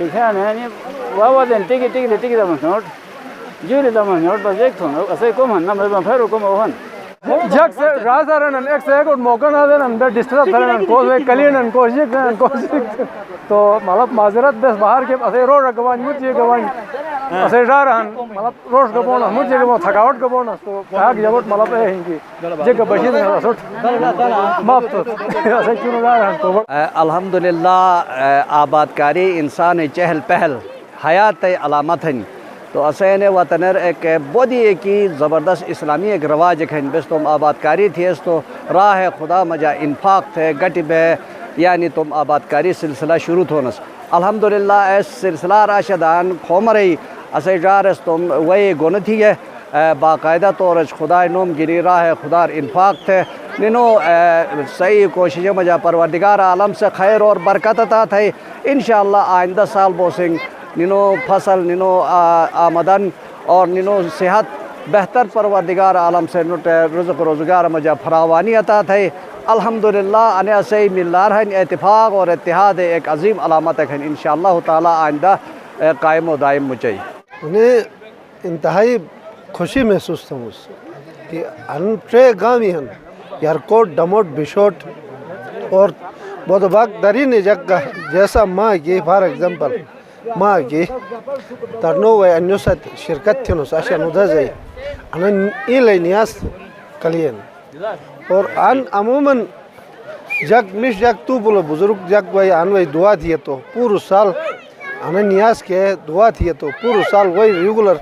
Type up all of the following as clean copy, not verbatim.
كيشان يعني وهو ذن تيجي ده مسنود جيل ده مسنود بس يك ثون أسيكم هن نمر بنفركم وهن جگ سے رازارن ایک سے ایک موقع نہ دین اندر ڈسٹرب کرن کو کلین کوشش تو مطلب معذرت بس باہر کے اسے روڈ گوان مجھے گوان اسے ڈار ہن مطلب روڈ گبون مجھے گبون تھکاوٹ گبون تو کہا کہ جب مطلب ہے کہ جگ بشیر سٹ معاف تو اسے کیوں ڈار ہن تو الحمدللہ آبادکاری انسان چہل پہل حیات علامت ہیں تو اسین وطنر ایک بودی کی زبردست اسلامی ایک رواج ہے بس تم آبادکاری تھی اس تو راہ خدا مجا انفاق تھے گٹی بے یعنی تم آبادکاری سلسلہ شروع تھونس الحمدللہ اس سلسلہ راشدان کھومرئی اسے جارس تم وہی گن تھی ہے باقاعدہ طور خدا نوم گری راہ خدا انفاق تھے نینو صحیح کوشش مجا پروردگار عالم سے خیر اور برکت عطا تھے انشاءاللہ آئندہ سال بوسنگ نینو فصل نینو آمدن اور نینو صحت بہتر پروردگار عالم سے نٹ رزق روزگار مجا فراوانی عطا تھے الحمدللہ انہیں سے ملدار ہیں اتفاق اور اتحاد ایک عظیم علامت ہے انشاءاللہ تعالی آئندہ قائم و دائم مچائی انہیں انتہائی خوشی محسوس تھا مجھ سے کہ ہم ٹرے گامی ہیں یارکوٹ ڈموٹ بشوٹ اور بہت وقت درین جگہ جیسا ماں کی فار ایگزامپل ماں کی ترنو و انیوست شرکت تھی نوس اشیا نودا زی انہیں این لئی نیاز کلین اور ان عموماً جگ مش جگ تو بولو بزرگ جگ وی ان وی دعا دیئے تو پورو سال انہیں نیاز کے دعا دیئے تو پورو سال وی ریگولر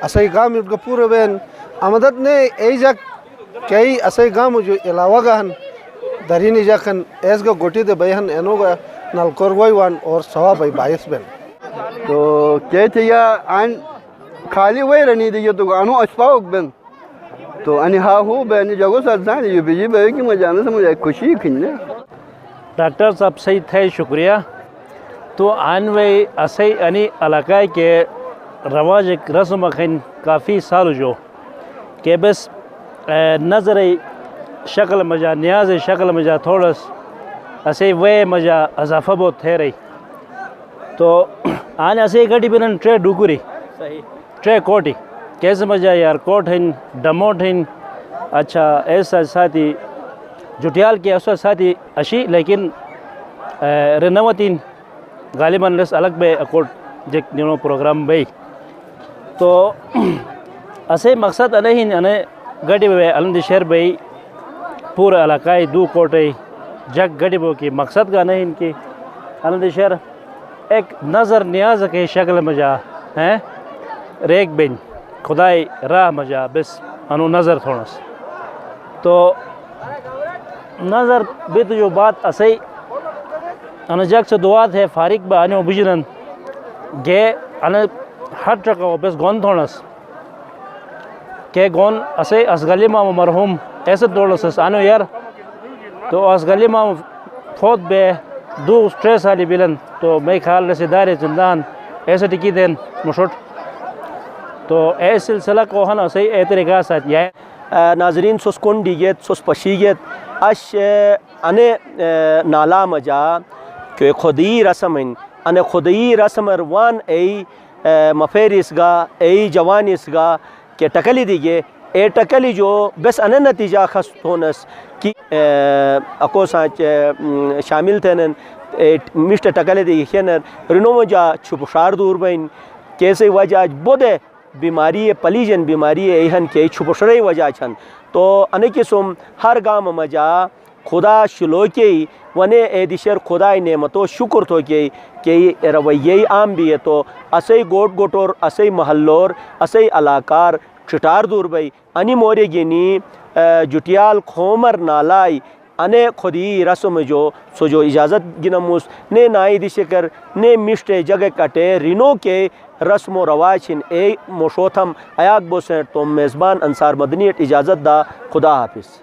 اسائی گام اٹھ کا پورے بین آمدت نے ای جگ کئی اسائی گام جو علاوہ گاہن درینی جگن ایس گا گوٹی دے بیہن اینو گا نالکور وی وان اور سوا بھائی باعث بین تو کہتے یا آن خالی وی رنی دیگه تو انو اشپاوک بین تو انی ها ہو بین جگو سرزان یہ بھی بے کہ مجانے سے مجھے خوشی کھننے ڈاکٹر صاحب صحیح تھے شکریہ تو آن وی اسی انی علاقہ کے رواج رسم خن کافی سال جو کہ بس نظر شکل مجا نیاز شکل مجا تھوڑس اسی وے مجا اضافہ بہت تھے رہی تو آنے اسے گھٹی بینن ٹرے ڈوکوری ٹرے کوٹی کیسے مجا یار کوٹ ہیں ڈموٹ ہیں اچھا ایسا ساتھی جٹیال کے ایسا ساتھی اشی لیکن رنوتین غالباً لس الگ بے اکوٹ جک نینو پروگرام بے تو اسے مقصد انہیں انہیں گھٹی بے علم شہر بے پورا علاقائی دو کوٹے جگ گھٹی بو کی مقصد کا نہیں ان کی علم شہر ایک نظر نیاز کے شکل مجا ہیں ریک بین خدای راہ مجا بس انو نظر تھوڑس تو نظر بھی تو جو بات اسی انو جگ سے دعات ہے فارق با انو بجنن گے انو ہٹ رکھو بس گون تھوڑس کہ گون اسی اسگلی ماں مرحوم ایسے دوڑس انو یار تو اسگلی ماں فوت بے دو سٹرے سالی بیلن تو میں خیال رسی داری زندان ایسے ٹکی دین مشوٹ تو اے سلسلہ کو ہن اسی اے طریقہ ساتھ یہ ناظرین سوس کنڈی گیت سوس پشی گیت اش انے نالا مجا کہ خودی رسم انے خودی رسم روان ای مفیرس گا ای جوانس گا کہ ٹکلی دیگے اے ٹکلی جو بس انے نتیجہ خست ہونس کی اکو سانچ شامل تھینن مشت ٹکلی دیگے خینر رنو مجا چھپشار دور بین کیسے وجہ بودے بیماری پلیجن بیماری ایہن کے چھپشرے وجہ چھن تو انے قسم ہر گام مجا خدا شلو کے ونے اے دیشر خدا نعمتو شکر تو کہ رویے عام بھی ہے تو اسے گوٹ گوٹور اسے محلور اسے علاقار چھٹار دور بھائی انی مورے گینی جٹیال کھومر نالائی انے خودی رسم جو سو جو اجازت گنموس نے نائی دی شکر نے مشتے جگہ کٹے رینو کے رسم و رواج اے موشوتھم ایاک بوسیں تو میزبان انصار مدنیت اجازت دا خدا حافظ.